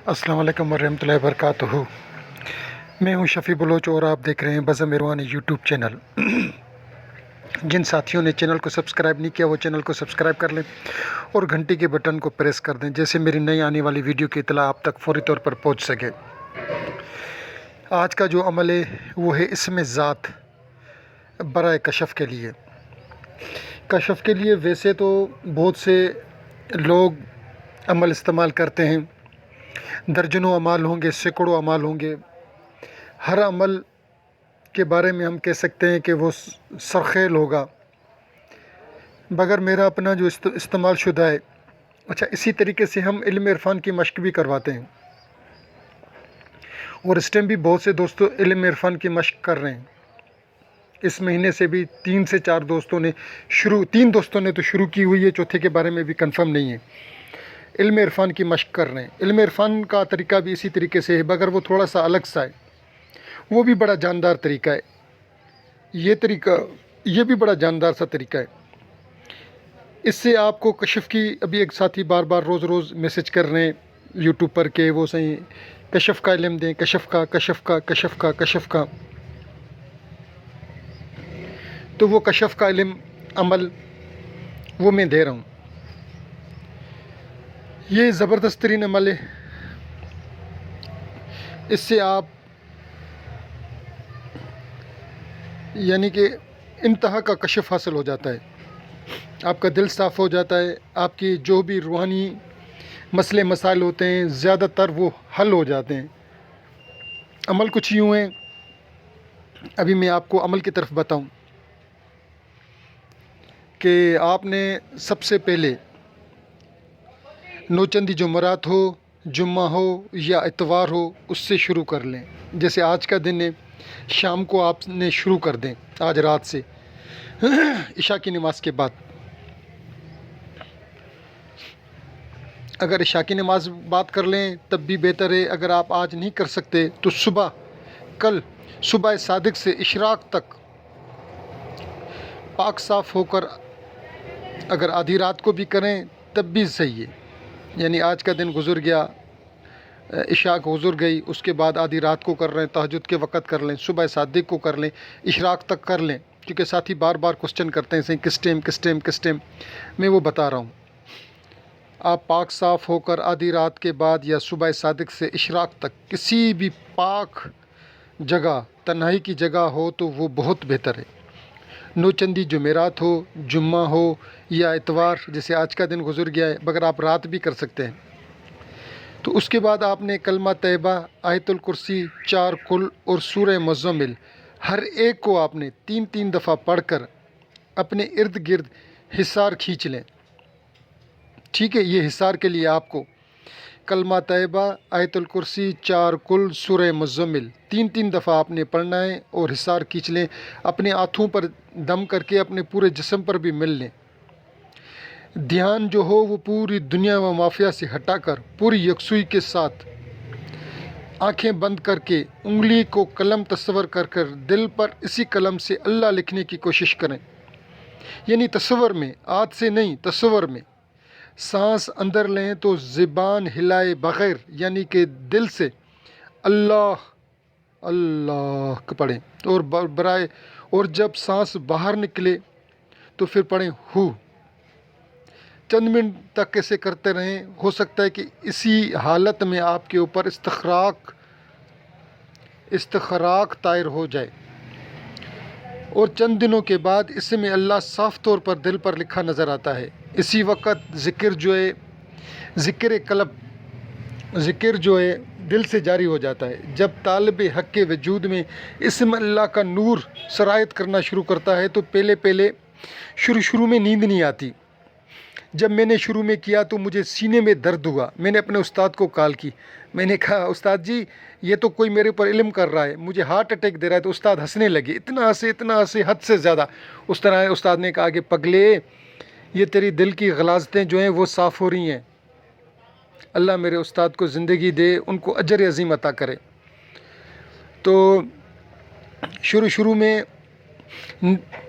السلام علیکم ورحمۃ اللہ وبرکاتہ۔ میں ہوں شفیع بلوچ اور آپ دیکھ رہے ہیں بزم ایروانی یوٹیوب چینل۔ جن ساتھیوں نے چینل کو سبسکرائب نہیں کیا وہ چینل کو سبسکرائب کر لیں اور گھنٹی کے بٹن کو پریس کر دیں، جیسے میری نئی آنے والی ویڈیو کی اطلاع آپ تک فوری طور پر پہنچ سکے۔ آج کا جو عمل ہے وہ ہے اسم ذات برائے کشف کے لیے۔ کشف کے لیے ویسے تو بہت سے لوگ عمل استعمال کرتے ہیں، درجنوں اعمال ہوں گے، سینکڑوں اعمال ہوں گے۔ ہر عمل کے بارے میں ہم کہہ سکتے ہیں کہ وہ سرخیل ہوگا، مگر میرا اپنا جو استعمال شدہ ہے۔ اچھا، اسی طریقے سے ہم علم عرفان کی مشق بھی کرواتے ہیں، اور اس ٹائم بھی بہت سے دوستوں علم عرفان کی مشق کر رہے ہیں۔ اس مہینے سے بھی 3 سے 4 دوستوں نے تین دوستوں نے تو شروع کی ہوئی ہے، چوتھے کے بارے میں بھی کنفرم نہیں ہے۔ علم عرفان کی مشق کر رہے ہیں۔ علم عرفان کا طریقہ بھی اسی طریقے سے ہے، مگر وہ تھوڑا سا الگ سا ہے، وہ بھی بڑا جاندار طریقہ ہے۔ یہ بھی بڑا جاندار سا طریقہ ہے۔ اس سے آپ کو کشف کی، ابھی ایک ساتھی بار بار روز میسج کر رہے ہیں یوٹیوب پر کہ وہ صحیح کشف کا علم دیں، کشف کا۔ تو وہ کشف کا علم عمل وہ میں دے رہا ہوں۔ یہ زبردست ترین عمل ہے۔ اس سے آپ یعنی کہ انتہا کا کشف حاصل ہو جاتا ہے، آپ کا دل صاف ہو جاتا ہے، آپ کی جو بھی روحانی مسئلے مسائل ہوتے ہیں زیادہ تر وہ حل ہو جاتے ہیں۔ عمل کچھ یوں ہیں، ابھی میں آپ کو عمل کی طرف بتاؤں کہ آپ نے سب سے پہلے نوچندی جمعرات ہو، جمعہ ہو یا اتوار ہو، اس سے شروع کر لیں۔ جیسے آج کا دن ہے، شام کو آپ نے شروع کر دیں، آج رات سے عشاء کی نماز کے بعد۔ اگر عشاء کی نماز بات کر لیں تب بھی بہتر ہے۔ اگر آپ آج نہیں کر سکتے تو کل صبح صادق سے اشراق تک پاک صاف ہو کر اگر آدھی رات کو بھی کریں تب بھی صحیح ہے۔ یعنی آج کا دن گزر گیا، عشاء گزر گئی، اس کے بعد آدھی رات کو کر رہے ہیں، تہجد کے وقت کر لیں، صبح صادق کو کر لیں، اشراق تک کر لیں، کیونکہ ساتھی بار بار کوسچن کرتے ہیں صحیح کس ٹائم میں وہ بتا رہا ہوں۔ آپ پاک صاف ہو کر آدھی رات کے بعد یا صبح صادق سے اشراق تک کسی بھی پاک جگہ، تنہائی کی جگہ ہو تو وہ بہت بہتر ہے۔ نوچندی جمعرات ہو، جمعہ ہو یا اتوار، جیسے آج کا دن گزر گیا ہے، مگر آپ رات بھی کر سکتے ہیں۔ تو اس کے بعد آپ نے کلمہ طیبہ، آیت الکرسی، 4 کل اور سورہ مزمل، ہر ایک کو آپ نے 3 دفعہ پڑھ کر اپنے ارد گرد حصار کھینچ لیں۔ ٹھیک ہے، یہ حصار کے لیے آپ کو کلمہ طیبہ، آیت الکرسی، 4 کل، سورہ مزمل 3 دفعہ آپ نے پڑھنا ہے اور حصار کھینچ لیں۔ اپنے ہاتھوں پر دم کر کے اپنے پورے جسم پر بھی مل لیں۔ دھیان جو ہو وہ پوری دنیا و مافیا سے ہٹا کر پوری یکسوئی کے ساتھ آنکھیں بند کر کے انگلی کو قلم تصور کر دل پر اسی قلم سے اللہ لکھنے کی کوشش کریں۔ یعنی تصور میں، ہاتھ سے نہیں، تصور میں سانس اندر لیں تو زبان ہلائے بغیر یعنی کہ دل سے اللہ اللہ پڑھیں، اور جب سانس باہر نکلے تو پھر پڑھیں ہو۔ چند منٹ تک ایسے کرتے رہیں، ہو سکتا ہے کہ اسی حالت میں آپ کے اوپر استخراق طائر ہو جائے، اور چند دنوں کے بعد اس میں اللہ صاف طور پر دل پر لکھا نظر آتا ہے۔ اسی وقت ذکر جو ہے دل سے جاری ہو جاتا ہے۔ جب طالب حق کے وجود میں اسم اللہ کا نور سرایت کرنا شروع کرتا ہے تو پہلے شروع میں نیند نہیں آتی۔ جب میں نے شروع میں کیا تو مجھے سینے میں درد ہوا۔ میں نے اپنے استاد کو کال کی، میں نے کہا استاد جی یہ تو کوئی میرے پر علم کر رہا ہے، مجھے ہارٹ اٹیک دے رہا ہے۔ تو استاد ہنسنے لگے، اتنا ہنسے حد سے زیادہ۔ اس طرح استاد نے کہا کہ پگلے، یہ تیری دل کی غلاظتیں جو ہیں وہ صاف ہو رہی ہیں۔ اللہ میرے استاد کو زندگی دے، ان کو اجر عظیم عطا کرے۔ تو شروع میں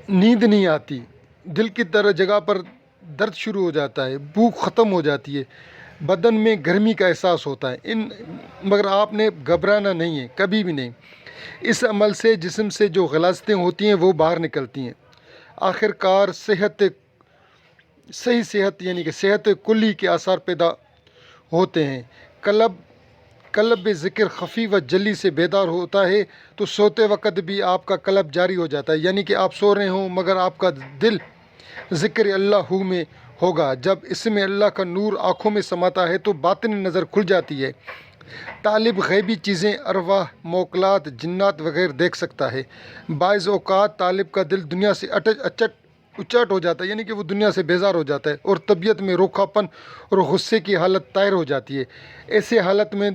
نیند نہیں آتی، دل کی طرح جگہ پر درد شروع ہو جاتا ہے، بھوک ختم ہو جاتی ہے، بدن میں گرمی کا احساس ہوتا ہے مگر آپ نے گھبرانا نہیں ہے کبھی بھی نہیں۔ اس عمل سے جسم سے جو غلاظتیں ہوتی ہیں وہ باہر نکلتی ہیں، آخر کار صحیح صحت یعنی کہ صحت کلی کے آثار پیدا ہوتے ہیں۔ قلب ذکر خفی و جلی سے بیدار ہوتا ہے تو سوتے وقت بھی آپ کا قلب جاری ہو جاتا ہے، یعنی کہ آپ سو رہے ہوں مگر آپ کا دل ذکر اللہ میں ہوگا۔ جب اس میں اللہ کا نور آنکھوں میں سماتا ہے تو باطنی نظر کھل جاتی ہے، طالب غیبی چیزیں، ارواح، موکلات، جنات وغیرہ دیکھ سکتا ہے۔ بعض اوقات طالب کا دل دنیا سے اچٹ ہو جاتا ہے، یعنی کہ وہ دنیا سے بیزار ہو جاتا ہے اور طبیعت میں روکھا پن اور غصے کی حالت طائر ہو جاتی ہے۔ ایسے حالت میں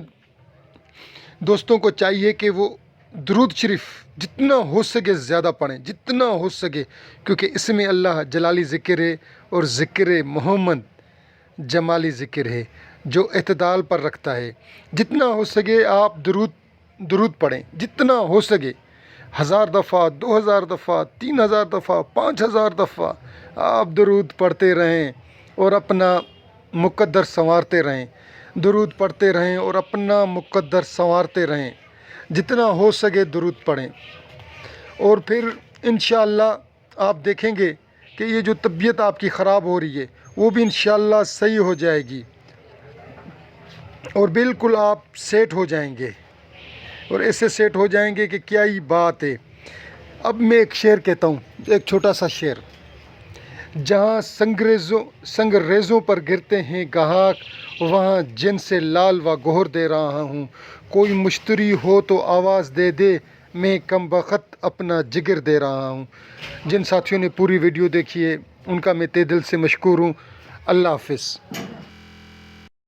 دوستوں کو چاہیے کہ وہ درود شریف جتنا ہو سکے زیادہ پڑھیں، جتنا ہو سکے، کیونکہ اس میں اللہ جلالی ذکر ہے اور ذکر محمد جمالی ذکر ہے جو اعتدال پر رکھتا ہے۔ جتنا ہو سکے آپ درود پڑھیں، جتنا ہو سکے، 1000 دفعہ، 2000 دفعہ، 3000 دفعہ، 5000 دفعہ آپ درود پڑھتے رہیں اور اپنا مقدر سنوارتے رہیں، درود پڑھتے رہیں اور اپنا مقدر سنوارتے رہیں، جتنا ہو سکے درود پڑھیں، اور پھر انشاءاللہ آپ دیکھیں گے کہ یہ جو طبیعت آپ کی خراب ہو رہی ہے وہ بھی انشاءاللہ صحیح ہو جائے گی اور بالکل آپ سیٹ ہو جائیں گے، اور ایسے سیٹ ہو جائیں گے کہ کیا ہی بات ہے۔ اب میں ایک شعر کہتا ہوں، ایک چھوٹا سا شعر۔ جہاں سنگریزوں پر گرتے ہیں گاہک، وہاں جن سے لال و گوہر دے رہا ہوں، کوئی مشتری ہو تو آواز دے دے، میں کم بخت اپنا جگر دے رہا ہوں۔ جن ساتھیوں نے پوری ویڈیو دیکھی ہے ان کا میں تہ دل سے مشکور ہوں۔ اللہ حافظ۔